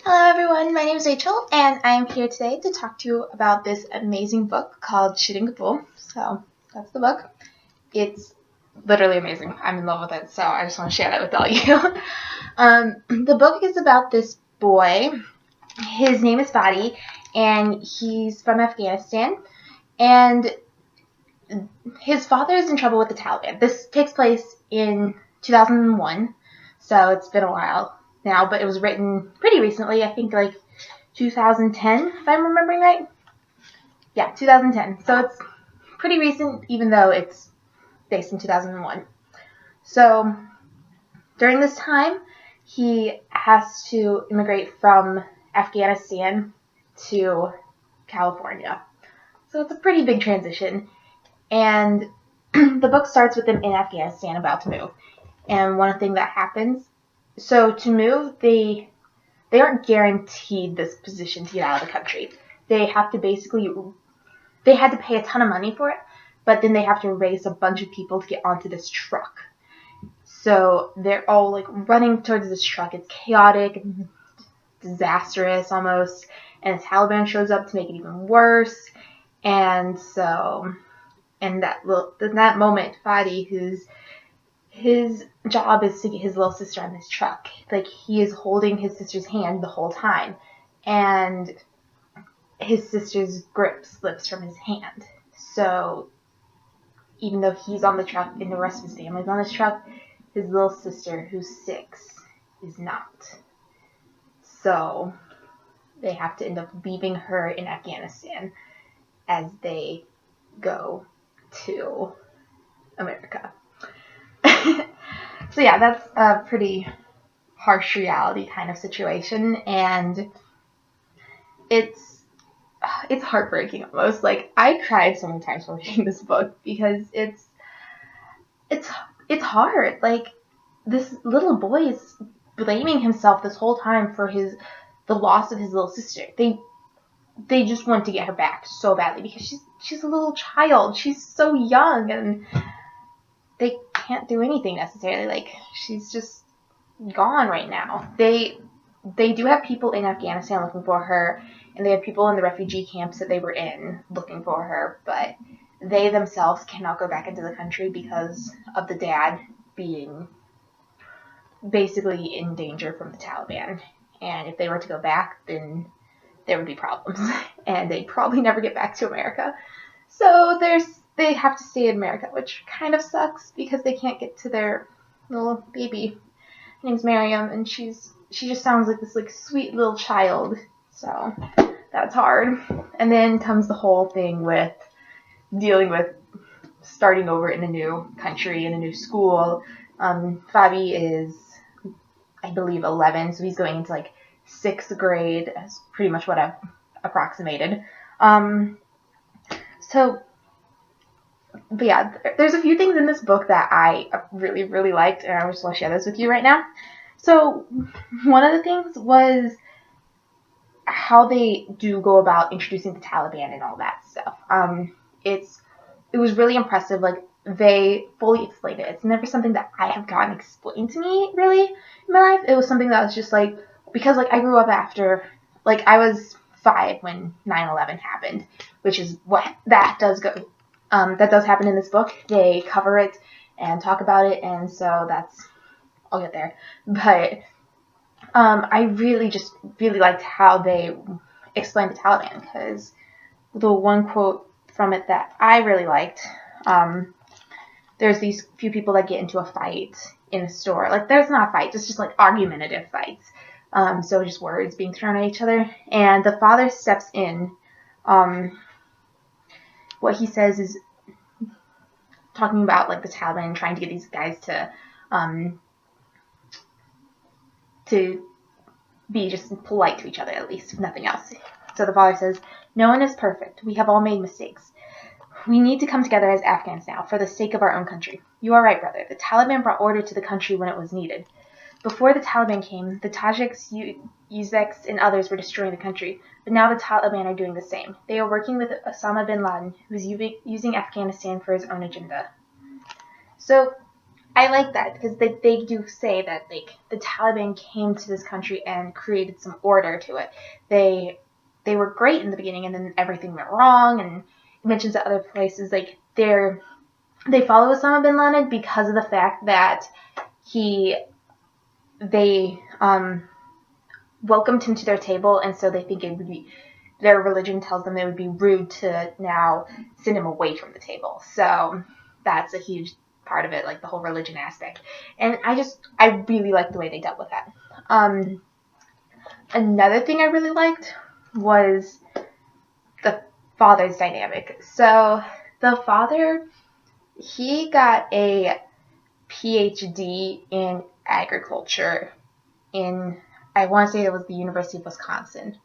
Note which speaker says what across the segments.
Speaker 1: Hello everyone, my name is Rachel and I'm here today to talk to you about this amazing book called Shooting Kabul. So that's the book. It's literally amazing. I'm in love with it, so I just want to share that with all you. The book is about this boy. His name is Fadi and he's from Afghanistan, and his father is in trouble with the Taliban. This takes place in 2001, so it's been a while now, but it was written pretty recently, I think like 2010, if I'm remembering right. Yeah, 2010. So it's pretty recent, even though it's based in 2001. So during this time, he has to immigrate from Afghanistan to California. So it's a pretty big transition. And the book starts with them in Afghanistan about to move. And one thing that happens, so to move, they aren't guaranteed this position to get out of the country. They had to pay a ton of money for it, but then they have to raise a bunch of people to get onto this truck. So they're all like running towards this truck. It's chaotic and disastrous almost, and the Taliban shows up to make it even worse. And so, in that moment, Fadi, his job is to get his little sister on this truck. Like, he is holding his sister's hand the whole time, and his sister's grip slips from his hand. So even though he's on the truck and the rest of his family's on this truck, his little sister, who's 6, is not. So they have to end up leaving her in Afghanistan as they go to America. So yeah, that's a pretty harsh reality kind of situation, and it's heartbreaking almost. Like, I cried so many times while reading this book because it's hard. Like, this little boy is blaming himself this whole time for the loss of his little sister. They just want to get her back so badly because she's a little child. She's so young, and they can't do anything necessarily. Like, she's just gone right now. They do have people in Afghanistan looking for her, and they have people in the refugee camps that they were in looking for her, but they themselves cannot go back into the country because of the dad being basically in danger from the Taliban. And if they were to go back, then there would be problems, and they'd probably never get back to America. So they have to stay in America, which kind of sucks because they can't get to their little baby. Her name's Miriam, and she just sounds like this like sweet little child. So that's hard. And then comes the whole thing with dealing with starting over in a new country, in a new school. Fabi is, I believe, 11, so he's going into like 6th grade. That's pretty much what I've approximated. But yeah, there's a few things in this book that I really, really liked, and I just want to share this with you right now. So one of the things was how they do go about introducing the Taliban and all that stuff. It was really impressive. Like, they fully explained it. It's never something that I have gotten explained to me, really, in my life. It was something that was just like, because like I grew up after, like, I was 5 when 9/11 happened, which is what that does happen in this book. They cover it and talk about it, and so I'll get there. But I really liked how they explained the Taliban, because the one quote from it that I really liked, there's these few people that get into a fight in a store. Like, there's not fights, it's just like argumentative fights. So just words being thrown at each other. And the father steps in. What he says is talking about like the Taliban trying to get these guys to be just polite to each other, at least, if nothing else. So the father says, "No one is perfect. We have all made mistakes. We need to come together as Afghans now, for the sake of our own country. You are right, brother. The Taliban brought order to the country when it was needed. Before the Taliban came, the Tajiks, Uzbeks, and others were destroying the country, but now the Taliban are doing the same. They are working with Osama bin Laden, who is using Afghanistan for his own agenda." So I like that because they do say that like the Taliban came to this country and created some order to it. They were great in the beginning, and then everything went wrong. And it mentions that other places like they follow Osama bin Laden because of the fact that they welcomed him to their table, and so they think it would be their religion tells them it would be rude to now send him away from the table. So that's a huge part of it, like the whole religion aspect. And I really liked the way they dealt with that. Another thing I really liked was the father's dynamic. So the father, he got a PhD in agriculture in, I want to say it was the University of Wisconsin.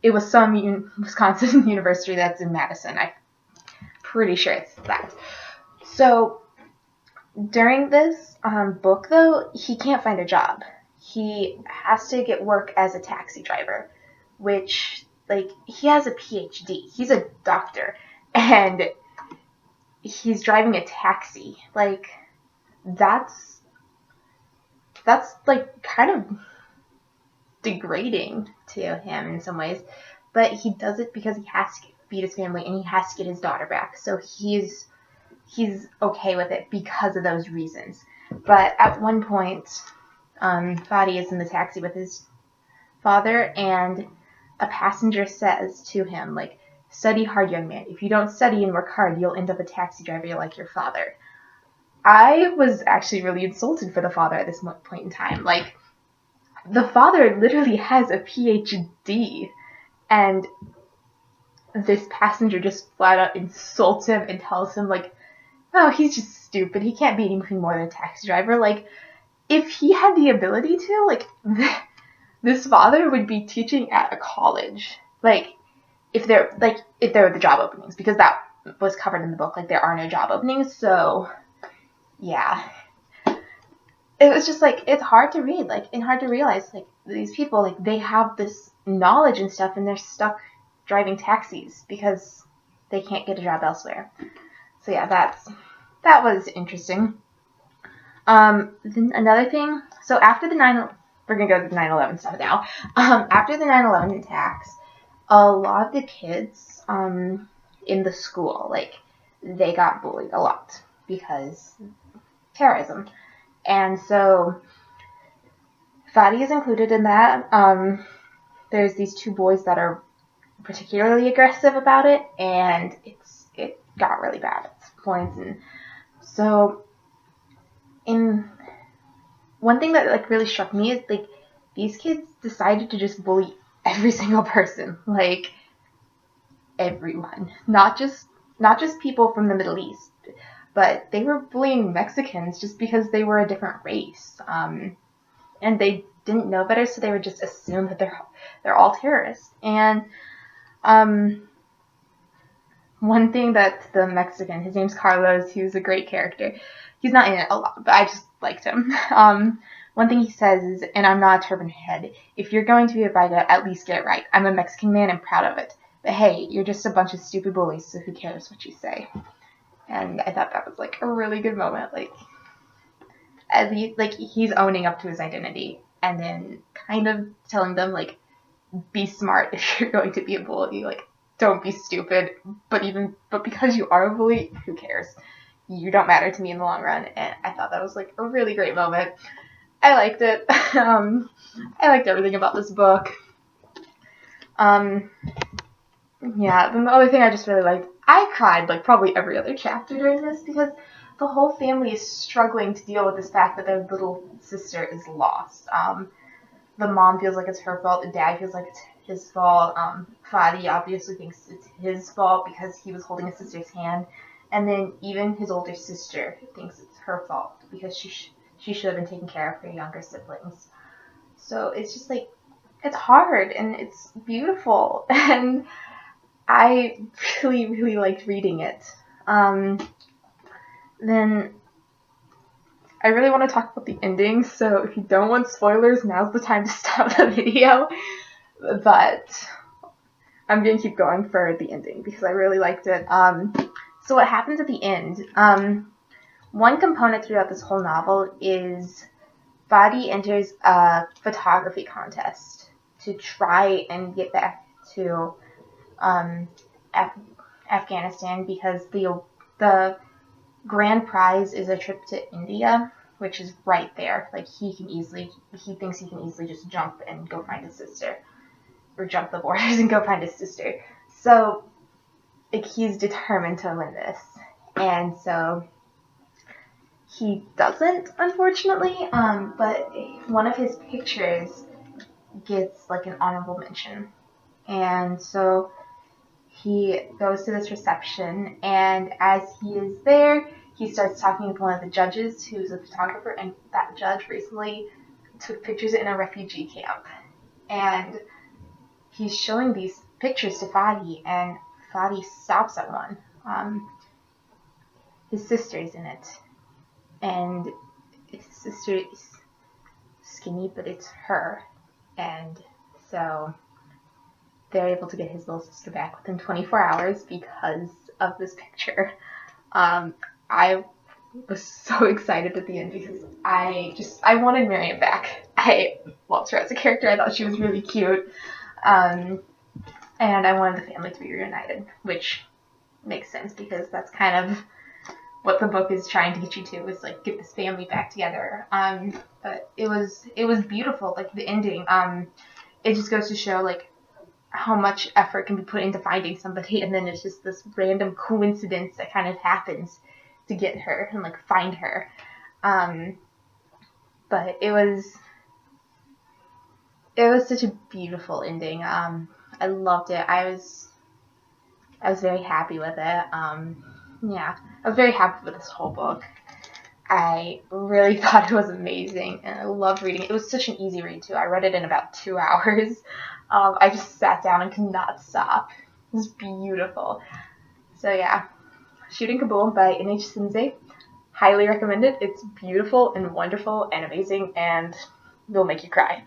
Speaker 1: It was some Wisconsin university that's in Madison. I'm pretty sure it's that. So during this book, though, he can't find a job. He has to get work as a taxi driver, which, like, he has a PhD. He's a doctor, and he's driving a taxi. Like, that's like, kind of degrading to him in some ways. But he does it because he has to feed his family, and he has to get his daughter back. So he's okay with it because of those reasons. But at one point, Fadi is in the taxi with his father, and a passenger says to him, like, study hard, young man. If you don't study and work hard, you'll end up a taxi driver like your father. I was actually really insulted for the father at this point in time. Like, the father literally has a PhD, and this passenger just flat out insults him and tells him, like, oh, he's just stupid. He can't be anything more than a taxi driver. Like, if he had the ability to, like, this father would be teaching at a college. Like, if there were the job openings, because that was covered in the book. Like, there are no job openings, so yeah. It was just, like, it's hard to read, like, and hard to realize, like, these people, like, they have this knowledge and stuff, and they're stuck driving taxis because they can't get a job elsewhere. So yeah, that was interesting. Then another thing, so after we're gonna go to the 9/11 stuff now. After the 9/11 attacks, a lot of the kids in the school, like, they got bullied a lot because terrorism. And so Fadi is included in that. There's these two boys that are particularly aggressive about it, and it got really bad at points. And so one thing that, like, really struck me is, like, these kids decided to just bully every single person, like, everyone, not just people from the Middle East, but they were bullying Mexicans just because they were a different race, and they didn't know better, so they would just assume that they're all terrorists. And one thing that the Mexican, his name's Carlos, he was a great character. He's not in it a lot, but I just liked him. One thing he says is, and I'm not a turban head, if you're going to be a bad guy, at least get it right. I'm a Mexican man and proud of it. But hey, you're just a bunch of stupid bullies, so who cares what you say? And I thought that was, like, a really good moment. Like, at least, like, he's owning up to his identity, and then kind of telling them, like, be smart if you're going to be a bully. Like, don't be stupid, but because you are a bully, who cares? You don't matter to me in the long run. And I thought that was, like, a really great moment. I liked it. I liked everything about this book. Yeah, then the other thing I just really liked, I cried, like, probably every other chapter during this, because the whole family is struggling to deal with this fact that their little sister is lost. The mom feels like it's her fault, the dad feels like it's his fault. Fadi obviously thinks it's his fault because he was holding his sister's hand, and then even his older sister thinks it's her fault because she should have been taking care of her younger siblings. So it's just, like, it's hard and it's beautiful, and I really, really liked reading it. Then I really want to talk about the ending, so if you don't want spoilers, now's the time to stop the video. But I'm going to keep going for the ending because I really liked it. So what happens at the end? one component throughout this whole novel is Fadi enters a photography contest to try and get back to Af- Afghanistan, because the grand prize is a trip to India, which is right there. Like he thinks he can easily just jump and go find his sister, or jump the borders and go find his sister. So like, he's determined to win this, and so he doesn't, unfortunately. But one of his pictures gets like an honorable mention, and so he goes to this reception, and as he is there, he starts talking with one of the judges who's a photographer, and that judge recently took pictures in a refugee camp. And he's showing these pictures to Fadi, and Fadi stops at one. His sister's in it, and his sister is skinny, but it's her. And so they're able to get his little sister back within 24 hours because of this picture. I was so excited at the end because I wanted Miriam back. I loved her as a character. I thought she was really cute. And I wanted the family to be reunited, which makes sense because that's kind of what the book is trying to get you to, is like get this family back together. But it was beautiful, like the ending. It just goes to show like how much effort can be put into finding somebody, and then it's just this random coincidence that kind of happens to get her and like find her. But it was such a beautiful ending. I loved it. I was very happy with it. Yeah, I was very happy with this whole book. I really thought it was amazing, and I loved reading it. It was such an easy read, too. I read it in about 2 hours. I just sat down and could not stop. It was beautiful. So, yeah, Shooting Kabul by NH Senzai. Highly recommend it. It's beautiful and wonderful and amazing, and will make you cry.